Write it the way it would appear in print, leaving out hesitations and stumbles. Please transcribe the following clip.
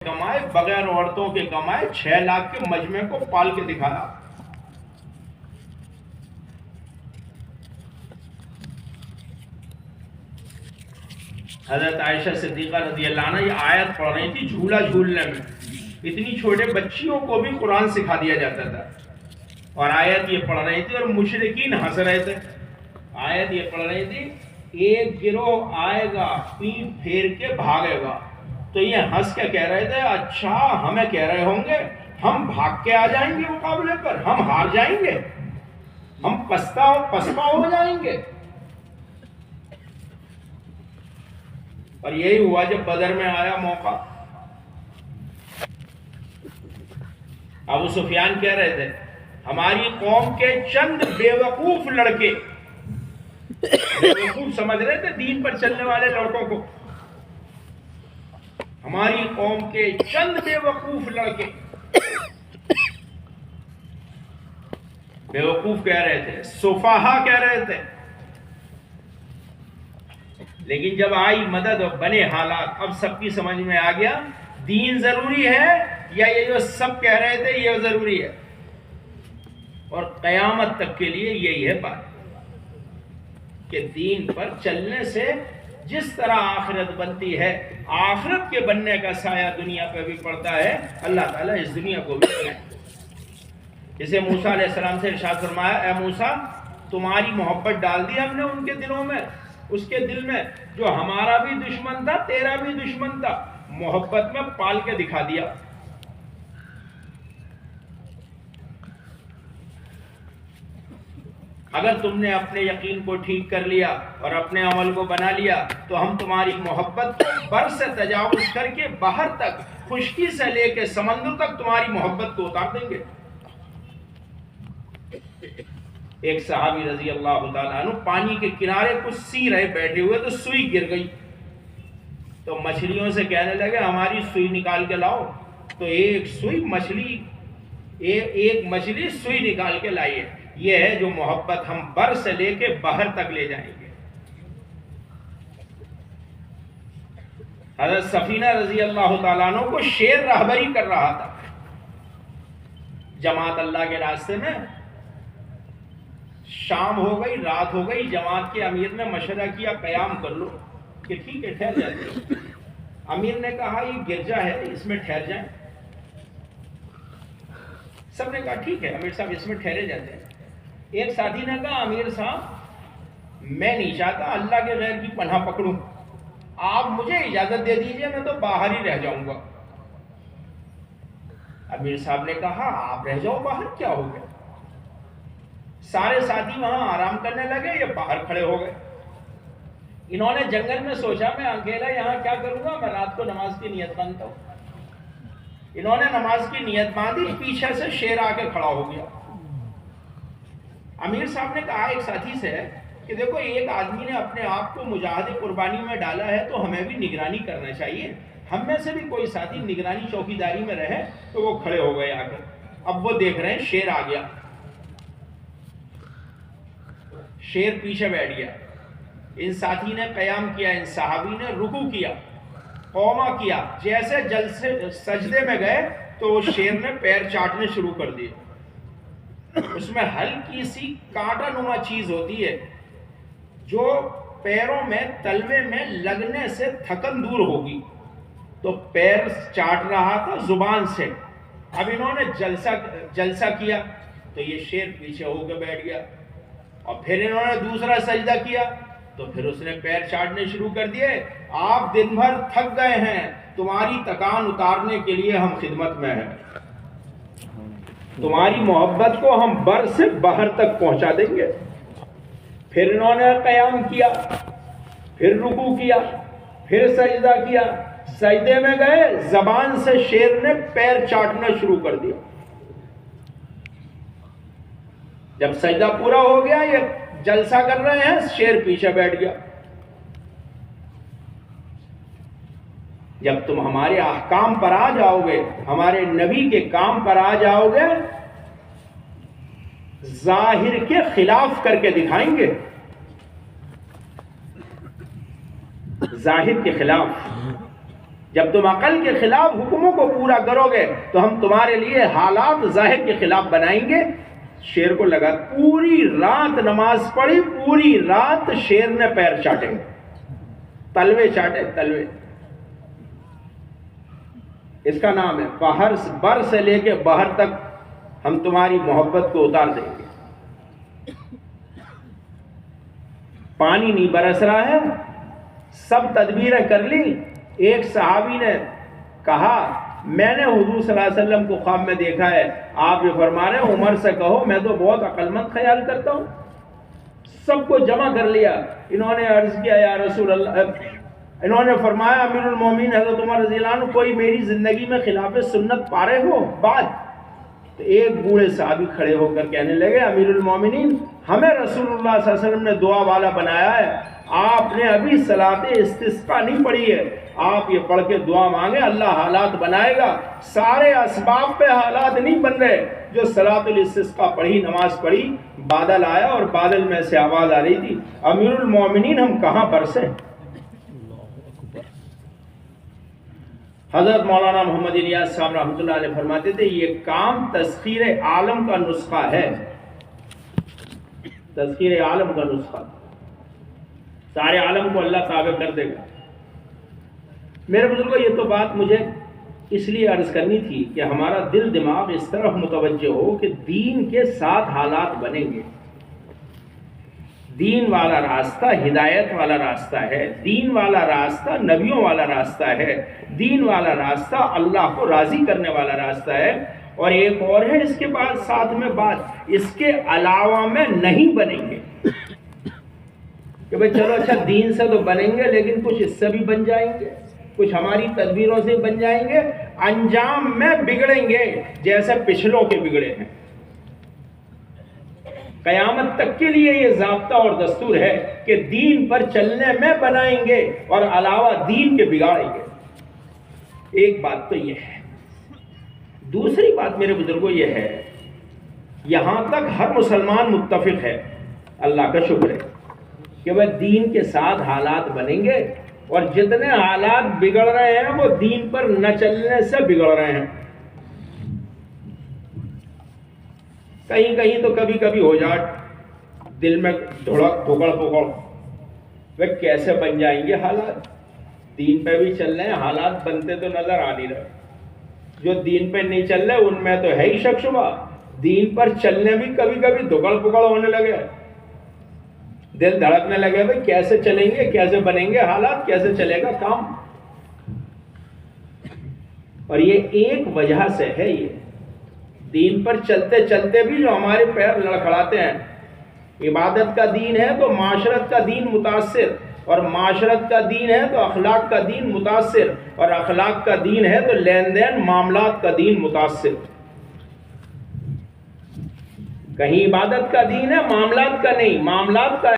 کمائے بغیر عورتوں کے کمائے 6 لاکھ کے مجمع کو پال کے دکھایا. حضرت عائشہ صدیقہ رضی اللہ عنہ یہ آیت پڑھ رہی تھی جھولا جھولنے میں. اتنی چھوٹے بچیوں کو بھی قرآن سکھا دیا جاتا تھا اور آیت یہ پڑھ رہی تھی اور مشرکین ہنس رہے تھے. آیت یہ پڑھ رہی تھی ایک گروہ آئے گا پیٹھ پھیر کے بھاگے گا تو یہ ہنس کے کہہ رہے تھے اچھا ہمیں کہہ رہے ہوں گے ہم بھاگ کے آ جائیں گے مقابلے پر, ہم ہار جائیں گے, ہم پسپا ہو جائیں گے. اور یہی ہوا جب بدر میں آیا موقع. ابو سفیان کہہ رہے تھے ہماری قوم کے چند بیوقوف لڑکے, بیوقوف سمجھ رہے تھے دین پر چلنے والے لڑکوں کو, ہماری قوم کے چند بیوقوف لڑکے, بیوقوف کہہ رہے تھے, سفہا کہہ رہے تھے. لیکن جب آئی مدد اور بنے حالات اب سب کی سمجھ میں آ گیا دین ضروری ہے یا یہ جو سب کہہ رہے تھے یہ ضروری ہے. اور قیامت تک کے لیے یہی ہے بات کہ دین پر چلنے سے جس طرح آخرت بنتی ہے, آخرت کے بننے کا سایہ دنیا پہ بھی پڑتا ہے, اللہ تعالیٰ اس دنیا کو بھی بنائے. جسے موسیٰ علیہ السلام سے ارشاد فرمایا اے موسیٰ تمہاری محبت ڈال دی ہم نے ان کے دلوں میں, اس کے دل میں جو ہمارا بھی دشمن تھا تیرا بھی دشمن تھا, محبت میں پال کے دکھا دیا. اگر تم نے اپنے یقین کو ٹھیک کر لیا اور اپنے عمل کو بنا لیا تو ہم تمہاری محبت کو بر سے تجاوز کر کے باہر تک, خشکی سے لے کے سمندر تک تمہاری محبت کو اتار دیں گے. ایک صحابی رضی اللہ تعالیٰ عنہ پانی کے کنارے کچھ سی رہے بیٹھے ہوئے تو سوئی گر گئی تو مچھلیوں سے کہنے لگے ہماری سوئی نکال کے لاؤ. تو ایک مچھلی سوئی نکال کے لائی ہے. یہ ہے جو محبت ہم بر سے لے کے باہر تک لے جائیں گے. حضرت سفینہ رضی اللہ تعالیٰ عنہ کو شیر رہبری کر رہا تھا جماعت اللہ کے راستے میں. شام ہو گئی, رات ہو گئی, جماعت کے امیر نے مشورہ کیا قیام کر لو کہ ٹھیک ہے ٹھہر جاتے. امیر نے کہا یہ گرجا ہے اس میں ٹھہر جائیں. سب نے کہا ٹھیک ہے امیر صاحب اس میں ٹھہرے جاتے ہیں. ایک ساتھی نے کہا امیر صاحب میں نہیں چاہتا اللہ کے غیر کی پناہ پکڑوں, آپ مجھے اجازت دے دیجئے میں تو باہر ہی رہ جاؤں گا. امیر صاحب نے کہا آپ رہ جاؤ باہر, کیا ہو گیا. سارے ساتھی وہاں آرام کرنے لگے, یہ باہر کھڑے ہو گئے. انہوں نے جنگل میں سوچا میں اکیلا یہاں کیا کروں گا, میں رات کو نماز کی نیت باندھتا ہوں. انہوں نے نماز کی نیت باندھی, پیچھے سے شیر آ کے کھڑا ہو گیا. امیر صاحب نے کہا ایک ساتھی سے کہ دیکھو ایک آدمی نے اپنے آپ کو مجاہد قربانی میں ڈالا ہے تو ہمیں بھی نگرانی کرنا چاہیے, ہم میں سے بھی کوئی ساتھی نگرانی چوکیداری میں رہے. تو وہ کھڑے ہو گئے آ کر. اب وہ دیکھ رہے ہیں شیر آ گیا, شیر پیچھے بیٹھ گیا. ان ساتھی نے قیام کیا, ان صحابی نے رکوع کیا, قوما کیا. جیسے جلسے سجدے میں گئے تو وہ شیر نے پیر چاٹنے شروع کر دیے. اس میں ہلکی سی کانٹا نما چیز ہوتی ہے جو پیروں میں تلوے میں لگنے سے تھکن دور ہوگی, تو پیر چاٹ رہا تھا زبان سے. اب انہوں نے جلسہ کیا تو یہ شیر پیچھے ہو کے بیٹھ گیا. اور پھر انہوں نے دوسرا سجدہ کیا تو پھر اس نے پیر چاٹنے شروع کر دیے. آپ دن بھر تھک گئے ہیں, تمہاری تکان اتارنے کے لیے ہم خدمت میں ہیں, تمہاری محبت کو ہم بر سے باہر تک پہنچا دیں گے. پھر انہوں نے قیام کیا, پھر رکوع کیا, پھر سجدہ کیا. سجدے میں گئے, زبان سے شیر نے پیر چاٹنا شروع کر دیا. جب سجدہ پورا ہو گیا, یہ جلسہ کر رہے ہیں, شیر پیچھے بیٹھ گیا. جب تم ہمارے احکام پر آ جاؤ گے, ہمارے نبی کے کام پر آ جاؤ گے, ظاہر کے خلاف کر کے دکھائیں گے. ظاہر کے خلاف جب تم عقل کے خلاف حکموں کو پورا کرو گے تو ہم تمہارے لیے حالات ظاہر کے خلاف بنائیں گے. شیر کو لگا پوری رات نماز پڑھی, پوری رات شیر نے پیر چاٹے, تلوے چاٹے, تلوے. اس کا نام ہے باہر بر سے لے کے باہر تک ہم تمہاری محبت کو اتار دیں گے. پانی نہیں برس رہا ہے, سب تدبیریں کر لی. ایک صحابی نے کہا میں نے حضور صلی اللہ علیہ وسلم کو خواب میں دیکھا ہے, آپ یہ فرما رہے ہیں عمر سے کہو میں تو بہت عقل مند خیال کرتا ہوں. سب کو جمع کر لیا. انہوں نے عرض کیا یا رسول اللہ, انہوں نے فرمایا امیر المومنین حضرت عمر رضی اللہ عنہ کوئی میری زندگی میں خلاف سنت پا رہے ہو بات؟ تو ایک بوڑھے صحابی کھڑے ہو کر کہنے لگے امیر المومنین ہمیں رسول اللہ صلی اللہ علیہ وسلم نے دعا والا بنایا ہے, آپ نے ابھی صلاۃ استسقاء نہیں پڑھی ہے, آپ یہ پڑھ کے دعا مانگے اللہ حالات بنائے گا. سارے اسباب پہ حالات نہیں بن رہے. جو صلاۃ الاستسقاء پڑھی, نماز پڑھی, بادل آیا اور بادل میں سے آواز آ رہی تھی امیر المومنین ہم کہاں برسے. حضرت مولانا محمد الیاس صاحب رحمۃ اللہ علیہ فرماتے تھے یہ کام تسخیر عالم کا نسخہ ہے, تسخیر عالم کا نسخہ, سارے عالم کو اللہ تابع کر دے گا. میرے بزرگوں یہ تو بات مجھے اس لیے عرض کرنی تھی کہ ہمارا دل دماغ اس طرف متوجہ ہو کہ دین کے ساتھ حالات بنیں گے. دین والا راستہ ہدایت والا راستہ ہے, دین والا راستہ نبیوں والا راستہ ہے, دین والا راستہ اللہ کو راضی کرنے والا راستہ ہے. اور ایک اور ہے اس کے بعد ساتھ میں بات, اس کے علاوہ میں نہیں بنیں گے کہ بھئی چلو اچھا دین سے تو بنیں گے لیکن کچھ اس سے بھی بن جائیں گے, کچھ ہماری تدبیروں سے بن جائیں گے, انجام میں بگڑیں گے جیسے پچھلوں کے بگڑے ہیں. قیامت تک کے لیے یہ ضابطہ اور دستور ہے کہ دین پر چلنے میں بنائیں گے اور علاوہ دین کے بگاڑیں گے. ایک بات تو یہ ہے. دوسری بات میرے بزرگوں یہ ہے, یہاں تک ہر مسلمان متفق ہے, اللہ کا شکر ہے کہ وہ دین کے ساتھ حالات بنیں گے, اور جتنے حالات بگڑ رہے ہیں وہ دین پر نہ چلنے سے بگڑ رہے ہیں. کہیں کہیں تو کبھی کبھی ہو جائے دل میں دھڑک پکڑ, وہ کیسے بن جائیں گے حالات. دین پہ بھی چل رہے ہیں, حالات بنتے تو نظر آ نہیں رہے. جو دین پہ نہیں چل رہے ان میں تو ہے ہی شک شبہ, دین پر چلنے بھی کبھی کبھی دھڑ پکڑ ہونے لگے, دل دھڑکنے لگے بھائی کیسے چلیں گے, کیسے بنیں گے حالات, کیسے چلے گا کام. اور یہ ایک وجہ سے ہے, یہ دین پر چلتے چلتے بھی جو ہمارے پیر لڑکھڑاتے ہیں. عبادت کا دین ہے تو معاشرت کا دین متاثر, اور معاشرت کا دین ہے تو اخلاق کا دین متاثر, اور اخلاق کا دین ہے تو لین دین معاملات کا دین متاثر. کہیں عبادت کا دین ہے معاملات کا نہیں, معاملات کا